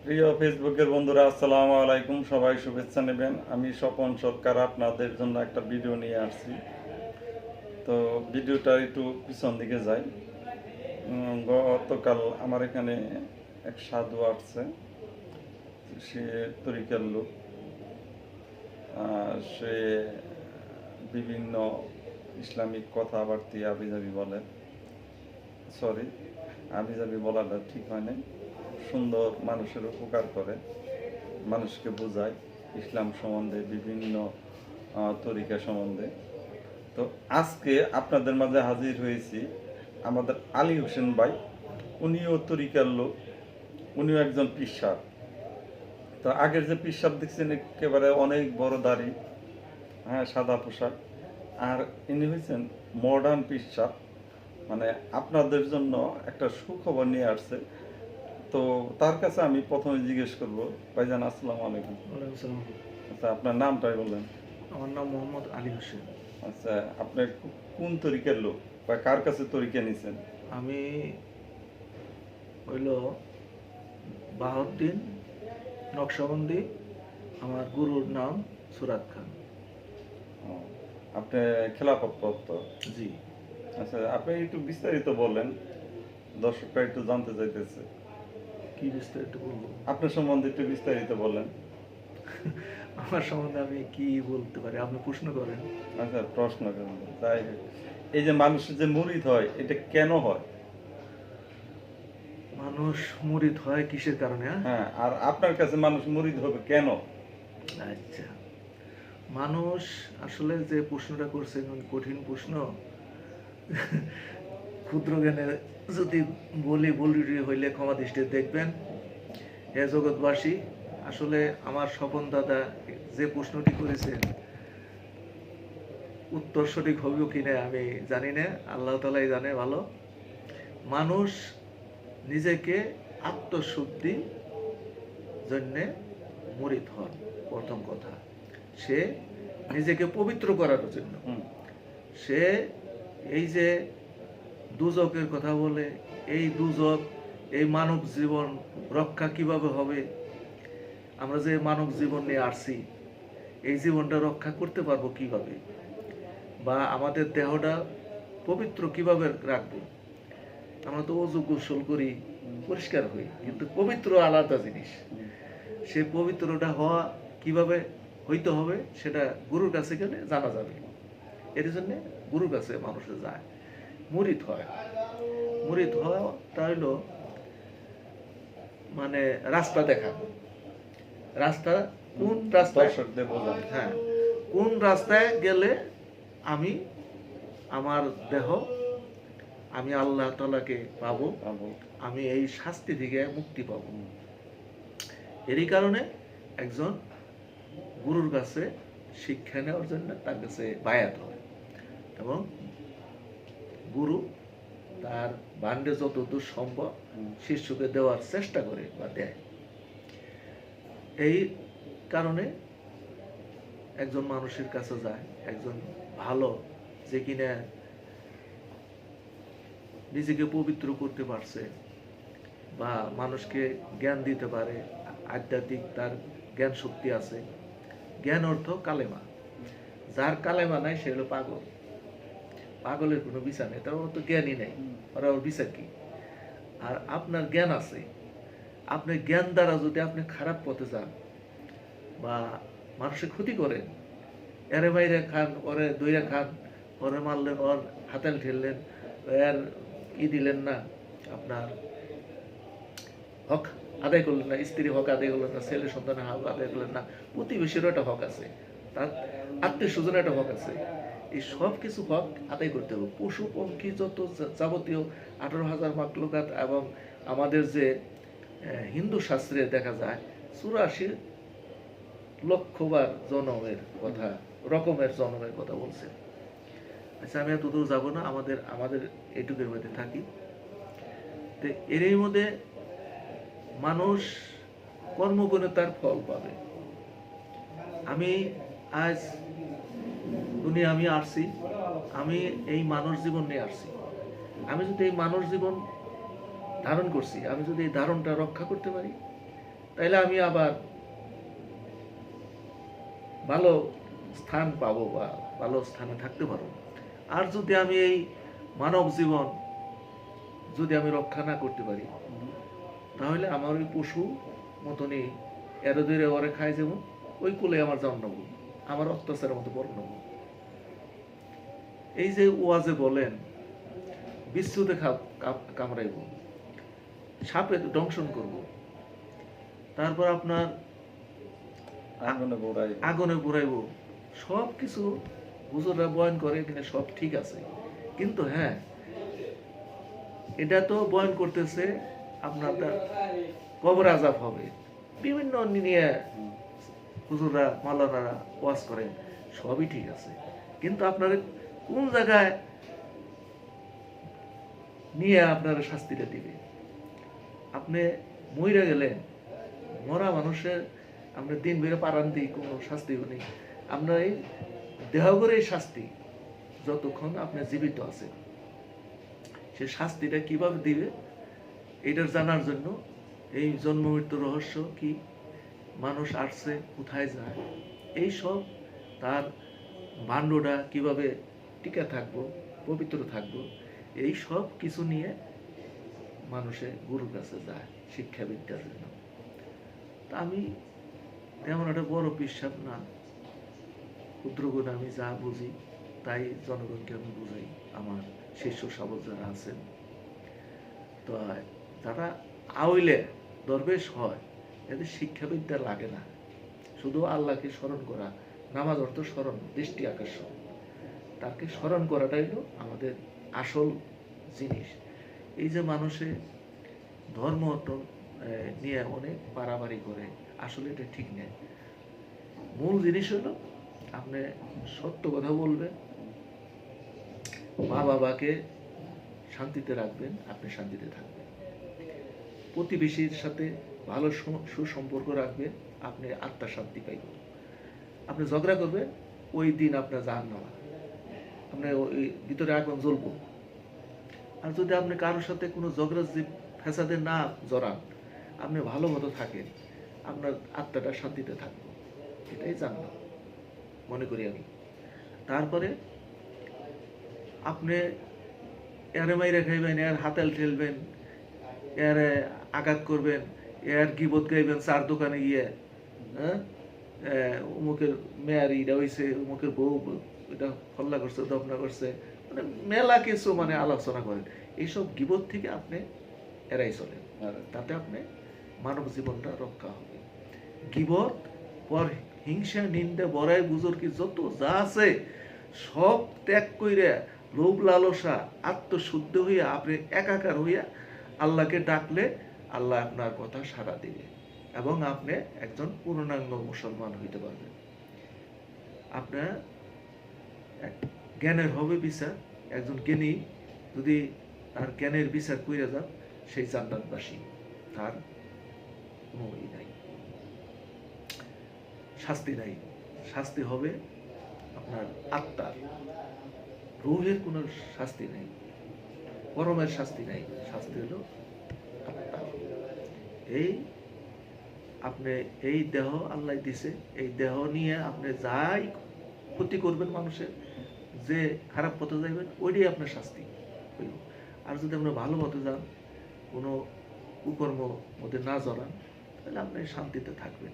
প্রিয় ফেসবুকের বন্ধুরা, আসসালামু আলাইকুম। সবাই শুভেচ্ছা নেবেন। আমি স্বপন সরকার আপনাদের জন্য একটা ভিডিও নিয়ে আসছি। তো ভিডিওটা একটু পিছন দিকে যাই। গতকাল আমার এখানে এক সাধু আসছে। সে তরিকার লোক। সে বিভিন্ন ইসলামিক কথাবার্তি আবিজাবি বলে। সরি, আবিজাবি বলাটা ঠিক হয় না। সুন্দর মানুষের উপকার করে, মানুষকে বোঝায় ইসলাম সম্বন্ধে, বিভিন্ন তরিকা সম্বন্ধে। তো আজকে আপনাদের মাঝে হাজির হয়েছি আমাদের আলী হোসেন ভাই। উনিও তরিকার লোক, উনিও একজন পিসাব। তো আগের যে পিসাব দেখছেন একেবারে অনেক বড় দাড়ি, হ্যাঁ, সাদা পোশাক। আর ইনি হয়েছেন মডার্ন পিসাব। মানে আপনাদের জন্য একটা সুখবর নিয়ে আসছে। তো তার কাছে আমি প্রথমে জিজ্ঞেস করবো, ভাইজান আসসালামু আলাইকুম। ওয়ালাইকুম আসসালাম। আচ্ছা, আপনার নামটাই বললেন। আমার নাম মোহাম্মদ আলী হোসেন। আচ্ছা, আপনি কোন তরিকার লোক বা কার কাছে তরিকা নিছেন? আমি হইল বাহাউদ্দিন নকশবন্দি। আমার গুরুর নাম সুরাত খান। ও, আপনি খেলাফত প্রাপ্ত। জি। আচ্ছা, আপনি একটু বিস্তারিত বলেন, দর্শকরা একটু জানতে চাইতেছে। কি বিস্তারিত বলবো? আপনার সম্বন্ধে একটু বিস্তারিত বলেন। আমার সম্বন্ধে আমি কি বলতে পারি, আপনি প্রশ্ন করেন। আচ্ছা, প্রশ্ন করেন। তাই এই যে মানুষের যে মুরিদ হয়, এটা কেন হয়? মানুষ মুরিদ হয় কিসের কারণে? হ্যাঁ, আর আপনার কাছে মানুষ মুরিদ হবে কেন? আচ্ছা, মানুষ আসলে যে প্রশ্নটা করছেন কঠিন প্রশ্ন। ক্ষুদ্র জ্ঞানে যদি বলি হইলে ক্ষমা দৃষ্টিতে দেখবেন। হে জগৎবাসী, আসলে আমার স্বপন দাদা যে প্রশ্নটি করেছেন উত্তর সঠিক হবেও কিনা আমি জানি না, আল্লাহ তালাই জানে ভালো। মানুষ নিজেকে আত্মশুদ্ধি জন্যে মুরিদ হন। প্রথম কথা, সে নিজেকে পবিত্র করার জন্য। সে এই যে দুজকের কথা বলে, এই দুজক, এই মানব জীবন রক্ষা কিভাবে হবে, আমরা যে মানব জীবন নিয়ে আসছি এই জীবনটা রক্ষা করতে পারবো কিভাবে, বা আমাদের দেহটা পবিত্র কিভাবে রাখবো। আমরা তো অজু গোসল করি, পরিষ্কার হই, কিন্তু পবিত্র আলাদা জিনিস। সে পবিত্রটা হওয়া কিভাবে হইতে হবে সেটা গুরুর কাছে গেলে জানা যাবে। এর জন্য গুরুর কাছে মানুষে যায়, মুরিদ হয়। মুরিদ হওয়াটা হইল মানে রাস্তা দেখা। রাস্তা কোন রাস্তায়, হ্যাঁ, কোন রাস্তায় গেলে আমি আমার দেহ, আমি আল্লাহ তাআলাকে পাবো, আমি এই শাস্তি থেকে মুক্তি পাবো। এরই কারণে একজন গুরুর কাছে শিক্ষা নেওয়ার জন্য তার কাছে বায়াত হয়, এবং গুরু তার বান্ডে যতদূর সম্ভব শিষ্যকে দেওয়ার চেষ্টা করে বা দেয়। এই কারণে একজন মানুষের কাছে যায়, একজন ভালো, যে কিনা নিজেকে পবিত্র করতে পারছে বা মানুষকে জ্ঞান দিতে পারে, আধ্যাত্মিক তার জ্ঞান শক্তি আছে। জ্ঞান অর্থ কালেমা। যার কালেমা নাই সে হলো পাগল। পাগলের কোনো বিচার নেই, তার তো জ্ঞানই নেই, ওরা ওর বিচার কি? আর আপনার জ্ঞান আছে, আপনার জ্ঞান দ্বারা যদি আপনি খারাপ পথে যান বা মানুষের ক্ষতি করেন, এরে বাইরে খান, ওরে দইরা খান, ওরে মারলেন, ওর হাতাল ঠেললেন, এর দিলেন না, আপনার হক আদায় করলেন না, স্ত্রী হক আদায় করলেন না, ছেলে সন্তানের হক আদায় করলেন না, প্রতিবেশীরও একটা হক আছে, তার আত্মীয় স্বজনের একটা হক আছে। এই সব কিছু হক আদায় করতে হবে। পশু পঙ্খী যত যাবতীয় 18,000 মাকলুকাত, এবং আমাদের যে হিন্দু শাস্ত্রে দেখা যায় 84 লক্ষবার জন্মের কথা, রকমের জন্মের কথা বলছে। আচ্ছা, আমি এত দূর যাবো না, আমাদের আমাদের এইটুকুর মধ্যে থাকি। তো এরই মধ্যে মানুষ কর্ম করে তার ফল পাবে। আমি আজ দুনিয়া আমি আসছি, আমি এই মানুষ জীবন নিয়ে আসছি। আমি যদি এই মানুষ জীবন ধারণ করছি, আমি যদি এই ধারণটা রক্ষা করতে পারি, তাইলে আমি আবার ভালো স্থান পাবো বা ভালো স্থানে থাকতে পারবো। আর যদি আমি এই মানব জীবন যদি আমি রক্ষা না করতে পারি, তাহলে আমার ওই পশু মতনই এরে ধরে ওরে খাই যেমন, ওই কুলে আমার জন্ম নেব, আমার অত্যাচারের মতো বড় নেব। এই যে ওয়াজে বলেন বিচ্ছুতে কামড়াইব, সাপে দংশন করব, তারপর আপনার আগুনে পোড়াইব, সব কিছু হুজুররা বয়ান করে, এখানে সব ঠিক আছে। কিন্তু হ্যাঁ, এটা তো বয়ান করতেছে আপনার কবর আযাব হবে, বিভিন্ন নিয়ে হুজুররা মাওলানারা ওয়াজ করেন, সবই ঠিক আছে। কিন্তু আপনারা কোন জায়গায় নিয়ে আপনারা শাস্তিটা দিবে? আপনি মইরা গেলেন, মরা মানুষের আমরা দিন বেড়ে পারান দিই, কোনো শাস্তি নেই। আমরা এই দেহ করে শাস্তি, যতক্ষণ আপনি জীবিত আছেন, সে শাস্তিটা কিভাবে দিবে এটার জানার জন্য এই জন্ম মৃত্যুর রহস্য কি, মানুষ আসছে কোথায় যায়, এই সব তার ভাণ্ডটা কিভাবে টিকে থাকবো, পবিত্র থাকবো, এই সব কিছু নিয়ে মানুষে গুরুর কাছে যায় শিক্ষাবিদ্যার জন্য। তা আমি তেমন একটা বড় পিসাব না, ক্ষুদ্রগুণ আমি যা বুঝি তাই জনগণকে আমি বুঝাই, আমার শিষ্য শাবক যারা আছেন। তো যারা আউলে দরবেশ হয়, এদের শিক্ষাবিদ্যা লাগে না, শুধু আল্লাহকে স্মরণ করা, নামাজ অর্থ স্মরণ, দৃষ্টি আকর্ষণ, তাকে স্মরণ করাটাই হলো আমাদের আসল জিনিস। এই যে মানুষে ধর্ম নিয়ে অনেক বাড়াবাড়ি করে, আসলে এটা ঠিক নেই। মূল জিনিস হলো আপনি সত্য কথা বলবেন, মা বাবাকে শান্তিতে রাখবেন, আপনি শান্তিতে থাকবেন, প্রতিবেশীর সাথে ভালো সুসম্পর্ক রাখবেন, আপনি আত্মা শান্তি পাইবেন। আপনি ঝগড়া করবেন, ওই দিন আপনার জাহান্নাম, আপনি ওই ভিতরে আগুন জ্বলবো। আর যদি আপনি কারোর সাথে কোনো ঝগড়া ফেসাদে না জড়ান, আপনি ভালো মতো থাকেন, আপনার আত্মাটা শান্তিতে থাকবে, এটাই জানলাম মনে করি আমি। তারপরে আপনি এরে মাইরে খাইবেন, এর হাতাল ঠেলবেন, এর আঘাত করবেন, এর গিবত গাইবেন চার দোকানে গিয়ে, হ্যাঁ, উমুকের মেয়ার এটা হয়েছে, উমুকের বউ এটা হল্লা করছে, দফনা করছে, মানে মেলা কিছু মানে আলোচনা করেন। এইসব গিবত থেকে আপনি এড়াই চলেন, তাতে আপনি মানব জীবনটা রক্ষা হবে। গিবত, পর হিংসা, নিন্দা, বড়াই, বুজুর্গি যত যা আছে সব ত্যাগ কইরা লোভ লালসা আত্মশুদ্ধ হইয়া আপনি একাকার হইয়া আল্লাহকে ডাকলে আল্লাহ আপনার কথা সাড়া দিবে এবং আপনি একজন পূর্ণাঙ্গ মুসলমান হইতে পারবেন। আপনার জ্ঞানের হবে বিচার, একজন জ্ঞানী যদি তার জ্ঞানের বিচার কইরা যান, সেই জান্নাতবাসী, তার কোনো ই নাই, শাস্তি নাই। শাস্তি হবে আপনার আত্মার, রুহের কোনো শাস্তি নেই, কর্মের শাস্তি নাই, শাস্তি হলো আত্মার। এই আপনি এই দেহ আল্লাহ দিছে, এই দেহ নিয়ে আপনি যাই ক্ষতি করবেন মানুষের, যে খারাপ পথে যাইবেন, ওইটাই আপনার শাস্তি হইল। আর যদি আপনি ভালো পথে যান, কোনো কুকর্ম মধ্যে না জড়ান, তাহলে আপনি শান্তিতে থাকবেন,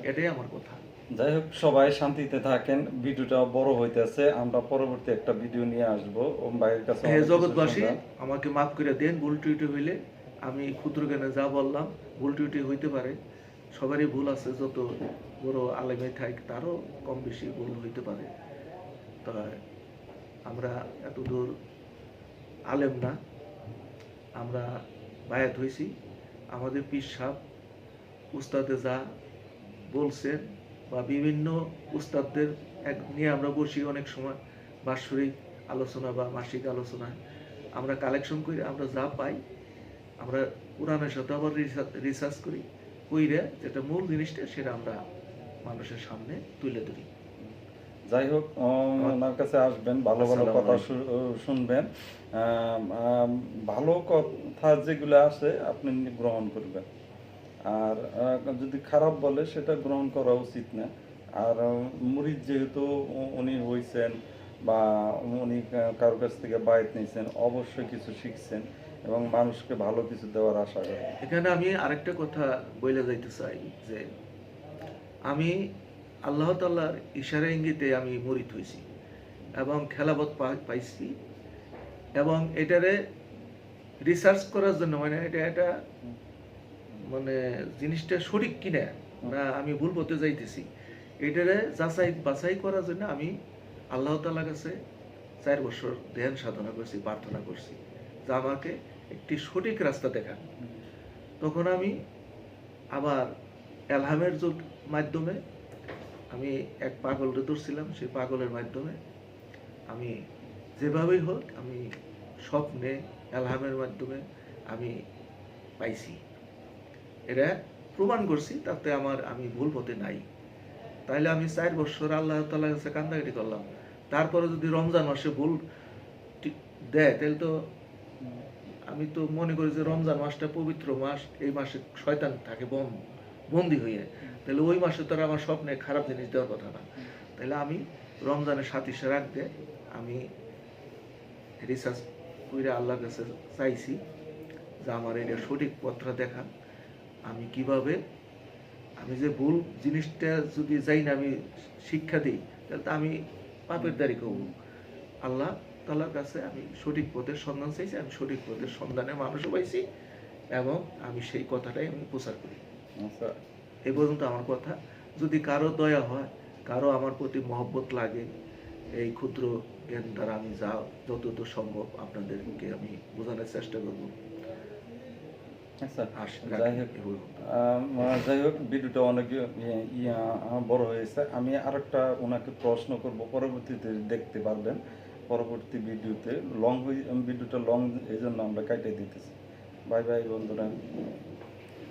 এটাই আমার কথা। যাই হোক, সবাই শান্তিতে থাকেন। ভিডিওটা বড় হইতেছে, আমরা পরবর্তী একটা ভিডিও নিয়ে আসবো। ভাইয়ের কাছে জগৎবাসী আমাকে মাফ করে দেন, ভুল ত্রুটি হইলে, আমি ক্ষুদ্র জ্ঞানে যা বললাম ভুল ত্রুটি হইতে পারে, সবারই ভুল আছে, যত বড় আলেমে থাক তারও কম বেশি ভুল হইতে পারে। তাই আমরা এত দূর আলেম না, আমরা বায়াত হয়েছি, আমাদের পীর সাহেব উস্তাদে যা বলছেন বা বিভিন্ন উস্তাদদের নিয়ে আমরা বসি, অনেক সময় বাৎসরিক আলোচনা বা মাসিক আলোচনায় আমরা কালেকশন করি, আমরা যা পাই আমরা কোরআনের সাথে আবার রিসার্চ করি, কইরে যেটা মূল জিনিসটা সেটা আমরা মানুষের সামনে তুলে ধরি। যাই হোক, ওনার কাছে আসবেন, ভালো ভালো কথা শুনবেন, ভালো কথা যেগুলো আছে আপনি গ্রহণ করবেন। আর যদি খারাপ বলে সেটা গ্রহণ করা উচিত না। আর মুরিদ যেহেতু উনি হইছেন বা উনি কারোর কাছ থেকে বায়াত নিয়েছেন, অবশ্যই কিছু শিখছেন এবং মানুষকে ভালো কিছু দেওয়ার আশা করেন। এখানে আমি আরেকটা কথা বলে যাইতে চাই যে আমি আল্লাহ তাআলার ইশারা ইঙ্গিতে আমি মুরিদ হয়েছি এবং খেলাফত পাইছি, এবং এটারে রিসার্চ করার জন্য, মানে এটা মানে জিনিসটা সঠিক কিনা না আমি ভুল পথে যাইতেছি, এটারে যাচাই বাছাই করার জন্য আমি আল্লাহ তাআলার কাছে 4 বছর ধ্যান সাধনা করছি, প্রার্থনা করছি যে আমাকে একটি সঠিক রাস্তা দেখান। তখন আমি আবার এলহামের মাধ্যমে আমি এক পাগলকে ধরছিলাম, সেই পাগলের মাধ্যমে আমি যেভাবেই হোক আমি স্বপ্নে এলহামের মাধ্যমে আমি পাইছি, এটা প্রমাণ করছি, তাতে আমি ভুল পথে নাই। তাইলে আমি 4 বছর আল্লাহ তাআলার কাছে কান্দাকাটি করলাম, তারপরে যদি রমজান মাসে ভুল দেয় তাহলে তো আমি তো মনে করি যে রমজান মাসটা পবিত্র মাস, এই মাসে শয়তান থাকে বন্দী হয়ে, তাহলে ওই মাসে তো আর আমার স্বপ্নে খারাপ জিনিস দেওয়ার কথা না। তাহলে আমি রমজানের সাথে রাখতে আমি রিসার্চ করে আল্লাহর কাছে চাইছি যে আমার এটা সঠিক পথটা দেখান, আমি কিভাবে, আমি যে ভুল জিনিসটা যদি যাই না আমি শিক্ষা দিই তাহলে তো আমি পাপের দাড়ি করব। আল্লাহ তাআলার কাছে আমি সঠিক পথের সন্ধান চাইছি, আমি সঠিক পথের সন্ধানে মানুষও পাইছি এবং আমি সেই কথাটাই আমি প্রচার করি। আচ্ছা, এ পর্যন্ত আমার কথা। যদি কারো দয়া হয়, কারো আমার প্রতি মহব্বত লাগে, এই ক্ষুদ্র জ্ঞান দ্বারা আমি যতদূর সম্ভব আপনাদেরকে আমি বোঝানোর চেষ্টা করব। আচ্ছা, রাখি, যাই হোক ভিডিওটা অনেক বড় হয়েছে। আমি আরেকটা ওনাকে প্রশ্ন করব, পরবর্তীতে দেখতে পারবেন। পরবর্তী ভিডিওতে ভিডিওটা লং এই জন্য আমরা কাটিয়ে দিতেছি। বাই বাই বন্ধুরা।